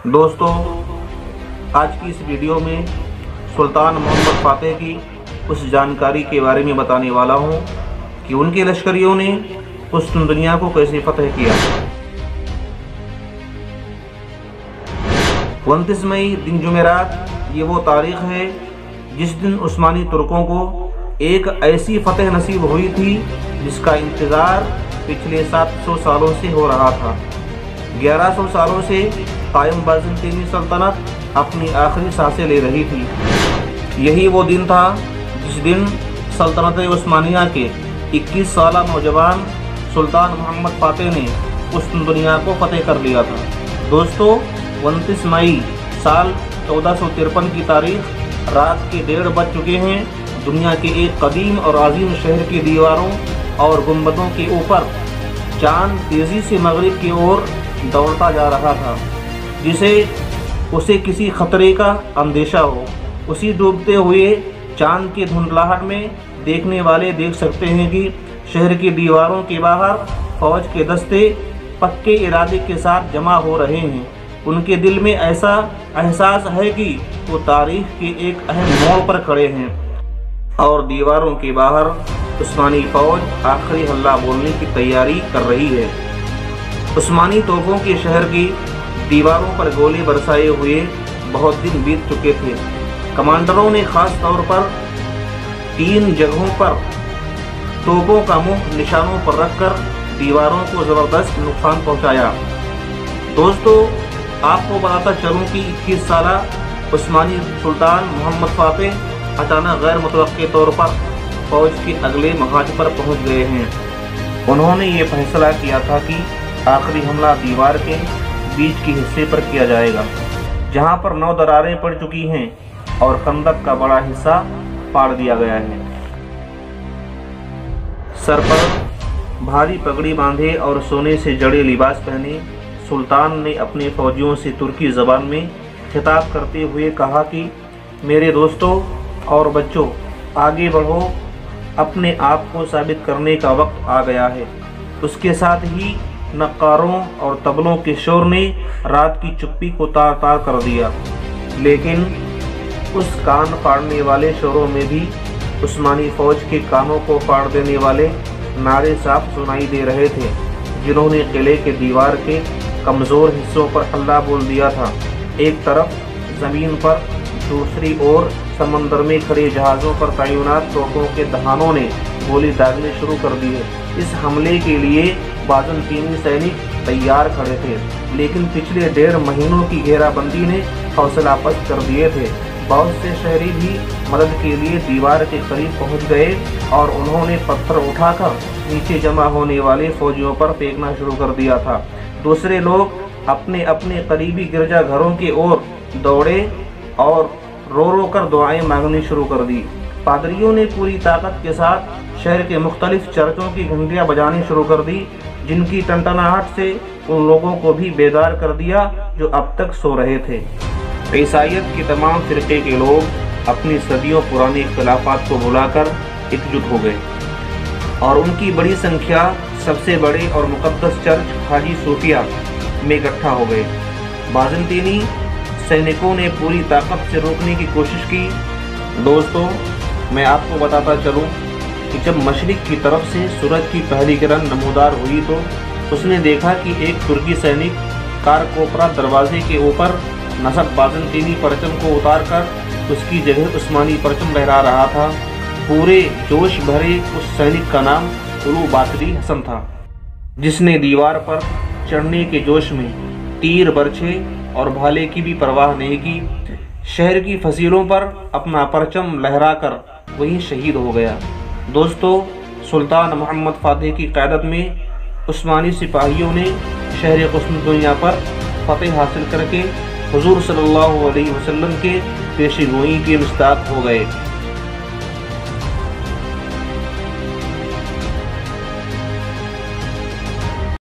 دوستو، آج کی اس ویڈیو میں سلطان محمد فاتح کی اس جانکاری کے بارے میں بتانے والا ہوں کہ ان کے لشکریوں نے قسطن دنیا کو کیسے فتح کیا۔ 29 مئی دن جمعرات یہ وہ تاریخ ہے جس دن عثمانی ترکوں کو ایک ایسی فتح نصیب ہوئی تھی جس کا انتظار پچھلے 700 سالوں سے ہو رہا تھا۔ 1100 سالوں سے قائم بازنطینی سلطنت اپنی آخری سانسیں لے رہی تھی۔ یہی وہ دن تھا جس دن سلطنت عثمانیہ کے 21 سالہ نوجوان سلطان محمد فاتح نے قسطن دنیا کو فتح کر لیا تھا۔ دوستو، 29 مئی سال 1453 کی تاریخ رات کے 1:30 بج چکے ہیں۔ دنیا کے ایک قدیم اور عظیم شہر کی دیواروں اور گنبدوں کے اوپر چاند تیزی سے مغرب کی اور دوڑتا جا رہا تھا، جسے اسے کسی خطرے کا اندیشہ ہو۔ اسی ڈوبتے ہوئے چاند کی دھندلاہٹ میں دیکھنے والے دیکھ سکتے ہیں کہ شہر کی دیواروں کے باہر فوج کے دستے پکے ارادے کے ساتھ جمع ہو رہے ہیں۔ ان کے دل میں ایسا احساس ہے کہ وہ تاریخ کے ایک اہم موڑ پر کھڑے ہیں اور دیواروں کے باہر عثمانی فوج آخری حملہ بولنے کی تیاری کر رہی ہے۔ عثمانی توپوں کے شہر کی دیواروں پر گولے برسائے ہوئے بہت دن بیت چکے تھے۔ کمانڈروں نے خاص طور پر 3 جگہوں پر توپوں کا منہ نشانوں پر رکھ کر دیواروں کو زبردست نقصان پہنچایا۔ دوستو، آپ کو بتاتا چلوں کہ 21 سالہ عثمانی سلطان محمد فاتح اچانک غیر متوقع طور پر فوج کے اگلے محاذ پر پہنچ گئے ہیں۔ انہوں نے یہ فیصلہ کیا تھا کہ آخری حملہ دیوار کے بیچ کے حصے پر کیا جائے گا، جہاں پر 9 دراریں پڑ چکی ہیں اور خندق کا بڑا حصہ پاڑ دیا گیا ہے۔ سر پر بھاری پگڑی باندھے اور سونے سے جڑے لباس پہنے سلطان نے اپنے فوجیوں سے ترکی زبان میں خطاب کرتے ہوئے کہا کہ میرے دوستوں اور بچوں، آگے بڑھو، اپنے آپ کو ثابت کرنے کا وقت آ گیا ہے۔ اس کے ساتھ ہی نقاروں اور طبلوں کے شور نے رات کی چپی کو تار تار کر دیا، لیکن اس کان پھاڑنے والے شوروں میں بھی عثمانی فوج کے کانوں کو پھاڑ دینے والے نعرے صاف سنائی دے رہے تھے، جنہوں نے قلعے کے دیوار کے کمزور حصوں پر حملہ بول دیا تھا۔ ایک طرف زمین پر، دوسری اور سمندر میں کھڑے جہازوں پر تعینات توپوں کے دہانوں نے گولی داغنے شروع کر دی ہے۔ اس حملے کے لیے بازنطینی سینک تیار کھڑے تھے، لیکن پچھلے 1.5 مہینوں کی گھیرا بندی نے حوصلہ پست کر دیے تھے۔ بہت سے شہری بھی مدد کے لیے دیوار کے قریب پہنچ گئے اور انہوں نے پتھر اٹھا کر نیچے جمع ہونے والے فوجیوں پر پھینکنا شروع کر دیا تھا۔ دوسرے لوگ اپنے اپنے قریبی گرجا گھروں کی اور دوڑے اور رو رو کر دعائیں مانگنی شروع کر دی۔ پادریوں نے پوری طاقت کے ساتھ شہر کے مختلف چرچوں کی گھنٹیاں بجانی شروع کر دی، جن کی ٹنٹناہٹ سے ان لوگوں کو بھی بیدار کر دیا جو اب تک سو رہے تھے۔ عیسائیت کے تمام فرقے کے لوگ اپنی صدیوں پرانی اختلافات کو بھلا کر اکجٹ ہو گئے اور ان کی بڑی سنکھیا سب سے بڑے اور مقدس چرچ حاجی صوفیہ میں اکٹھا ہو گئے۔ بازنطینی سینکوں نے پوری طاقت سے روکنے کی کوشش کی۔ دوستو، میں آپ کو بتاتا چلوں کہ جب مشرق کی طرف سے سورج کی پہلی کرن نمودار ہوئی تو اس نے دیکھا کہ ایک ترکی سینک کارکوپرا دروازے کے اوپر نصب بازنطینی پرچم کو اتار کر اس کی جگہ عثمانی پرچم لہرا رہا تھا۔ پورے جوش بھرے اس سینک کا نام اولو باقری حسن تھا، جس نے دیوار پر چڑھنے کے جوش میں تیر، برچھے اور بھالے کی بھی پرواہ نہیں کی، شہر کی فصیلوں پر اپنا پرچم لہرا کر وہیں شہید ہو گیا۔ دوستو، سلطان محمد فاتح کی قیادت میں عثمانی سپاہیوں نے شہر قسطن دنیا پر فتح حاصل کر کے حضور صلی اللہ علیہ وسلم کے پیشگوئی کے مستحق ہو گئے۔